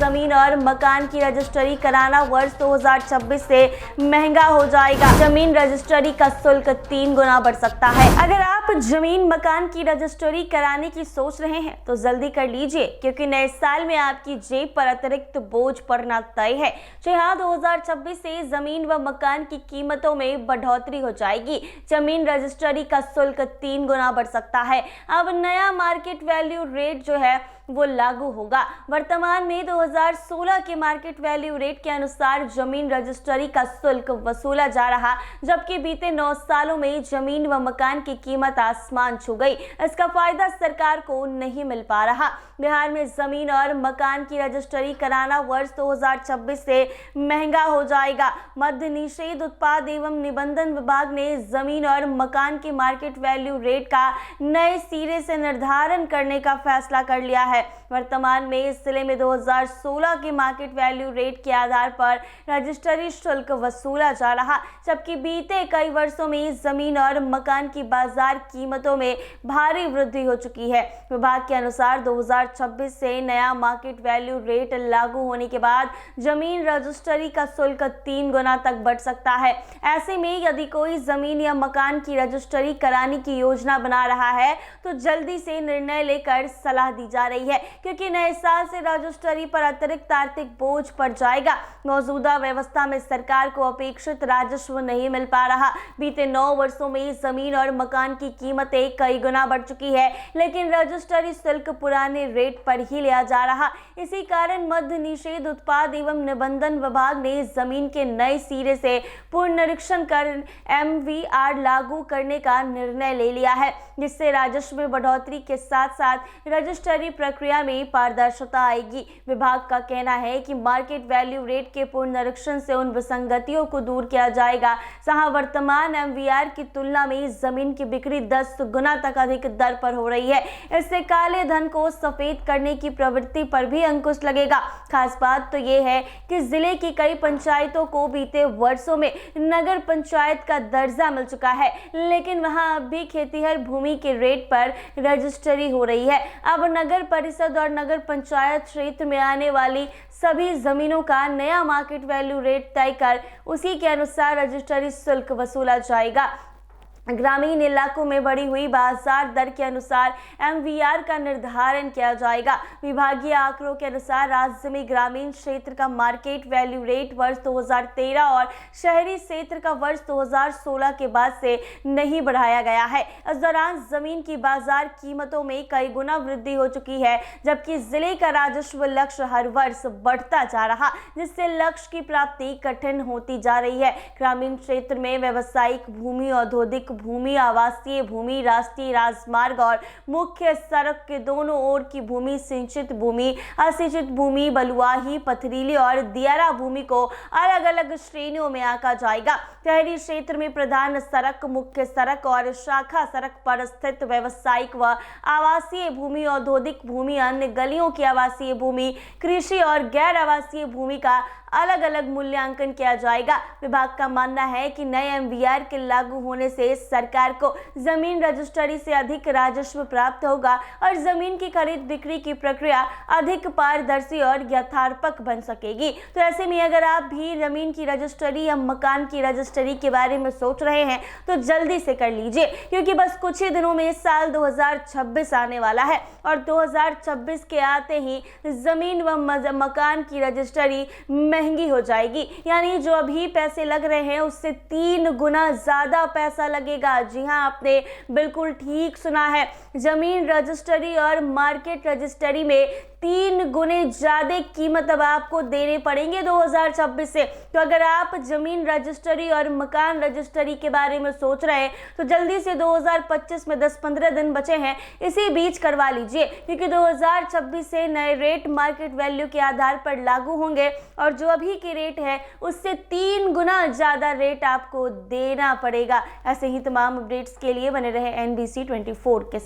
जमीन और मकान की रजिस्ट्री कराना वर्ष 2026 से महंगा हो जाएगा। जमीन रजिस्ट्री का शुल्क 3 गुना बढ़ सकता है। अगर आप जमीन मकान की रजिस्ट्री कराने की सोच रहे हैं तो जल्दी कर लीजिए, क्योंकि नए साल में आपकी जेब पर अतिरिक्त बोझ पड़ना तय है। जी हाँ, 2026 से जमीन व मकान की कीमतों में बढ़ोतरी हो जाएगी। जमीन रजिस्ट्री का शुल्क 3 गुना बढ़ सकता है। अब नया मार्केट वैल्यू रेट जो है वो लागू होगा। वर्तमान में 2016 के मार्केट वैल्यू रेट के अनुसार जमीन रजिस्ट्री का शुल्क वसूला जा रहा, जबकि बीते 9 सालों में जमीन व मकान की कीमत आसमान छू गई। इसका फायदा सरकार को नहीं मिल पा रहा। बिहार में जमीन और मकान की रजिस्ट्री कराना वर्ष 2026 से महंगा हो जाएगा। मद्य निषेध उत्पाद एवं निबंधन विभाग ने जमीन और मकान के मार्केट वैल्यू रेट का नए सिरे से निर्धारण करने का फैसला कर लिया है। वर्तमान में इस जिले में 2016 के मार्केट वैल्यू रेट के आधार पर रजिस्ट्री शुल्क वसूला जा रहा, जबकि बीते कई वर्षों में जमीन और मकान की बाजार कीमतों में भारी वृद्धि हो चुकी है। विभाग के अनुसार 2026 से नया मार्केट वैल्यू रेट लागू होने के बाद जमीन रजिस्ट्री का शुल्क 3 गुना तक बढ़ सकता है। ऐसे में यदि कोई जमीन या मकान की रजिस्ट्री कराने की योजना बना रहा है तो जल्दी से निर्णय लेकर सलाह दी जा रही है, क्योंकि नए साल से रजिस्ट्री पर अतिरिक्त आर्थिक बोझ पड़ जाएगा। मौजूदा व्यवस्था में सरकार को अपेक्षित राजस्व नहीं मिल पा रहा। बीते 9 वर्षों में जमीन और मकान की कीमतें कई गुना बढ़ चुकी है, लेकिन रजिस्ट्री शुल्क पुराने रेट पर ही लिया जा रहा। इसी कारण मद्य निषेध उत्पाद एवं निबंधन विभाग ने जमीन के नए सिरे से पुनरीक्षण कर MVR लागू करने का निर्णय ले लिया है, जिससे राजस्व में बढ़ोतरी के साथ साथ रजिस्ट्री प्रक्रिया में पारदर्शिता आएगी। विभाग का कहना है कि मार्केट वैल्यू रेट के पुनरीक्षण से उन विसंगतियों को दूर किया जाएगा जहां वर्तमान MVR की तुलना में जमीन की बिक्री 10 गुना तक अधिक दर पर हो रही है। इससे काले धन को सफेद करने की प्रवृत्ति पर भी अंकुश लगेगा। खास बात तो ये है कि जिले की कई पंचायतों को बीते वर्षों में नगर पंचायत का दर्जा मिल चुका है, लेकिन वहां अब भी खेतीहर भूमि के रेट पर रजिस्ट्री हो रही है। अब नगर परिषद और नगर पंचायत क्षेत्र में आने वाली सभी जमीनों का नया मार्केट वैल्यू रेट तय कर उसी के अनुसार रजिस्ट्री शुल्क वसूला जाएगा। ग्रामीण इलाकों में बढ़ी हुई बाजार दर के अनुसार MVR का निर्धारण किया जाएगा। विभागीय आंकड़ों के अनुसार राज्य में ग्रामीण क्षेत्र का मार्केट वैल्यू रेट वर्ष 2013 और शहरी क्षेत्र का वर्ष 2016 के बाद से नहीं बढ़ाया गया है। इस दौरान जमीन की बाजार कीमतों में कई गुना वृद्धि हो चुकी है, जबकि जिले का राजस्व लक्ष्य हर वर्ष बढ़ता जा रहा, जिससे लक्ष्य की प्राप्ति कठिन होती जा रही है। ग्रामीण क्षेत्र में व्यावसायिक भूमि, औद्योगिक भूमि, आवासीय भूमि, राष्ट्रीय राजमार्ग और मुख्य सड़क के दोनों ओर की भूमि, सिंचित भूमि, असिंचित भूमि, बलुआही, पथरीली और दियारा भूमि को अलग अलग श्रेणियों में आंका जाएगा। शहरी क्षेत्र में प्रधान सड़क, मुख्य सड़क और शाखा सड़क पर स्थित व्यावसायिक व आवासीय भूमि, औद्योगिक भूमि, अन्य गलियों की आवासीय भूमि, कृषि और गैर आवासीय भूमि का अलग अलग मूल्यांकन किया जाएगा। विभाग का मानना है कि नए MVR के लागू होने से सरकार को जमीन रजिस्ट्री से अधिक राजस्व प्राप्त होगा और जमीन की खरीद बिक्री की प्रक्रिया अधिक पारदर्शी और यथार्थक बन सकेगी। तो ऐसे में अगर आप भी जमीन की रजिस्ट्री या मकान की रजिस्ट्री के बारे में सोच रहे हैं तो जल्दी से कर लीजिए, क्योंकि बस कुछ ही दिनों में साल 2026 आने वाला है और 2026 के आते ही जमीन व मकान की रजिस्ट्री महंगी हो जाएगी। यानी जो अभी पैसे लग रहे हैं उससे 3 गुना ज्यादा पैसा लगेगा। जी हाँ, आपने बिल्कुल ठीक सुना है। जमीन रजिस्ट्री और मार्केट रजिस्ट्री में 3 गुने ज्यादा कीमत अब आपको देने पड़ेंगे 2026 से। तो अगर आप जमीन रजिस्ट्री और मकान रजिस्ट्री के बारे में सोच रहे हैं तो जल्दी से 2025 में 10-15 दिन बचे हैं, इसी बीच करवा लीजिए, क्योंकि 2026 से नए रेट मार्केट वैल्यू के आधार पर लागू होंगे और जो अभी की रेट है उससे 3 गुना ज्यादा रेट आपको देना पड़ेगा। ऐसे ही तमाम अपडेट्स के लिए बने रहे NBC 24 के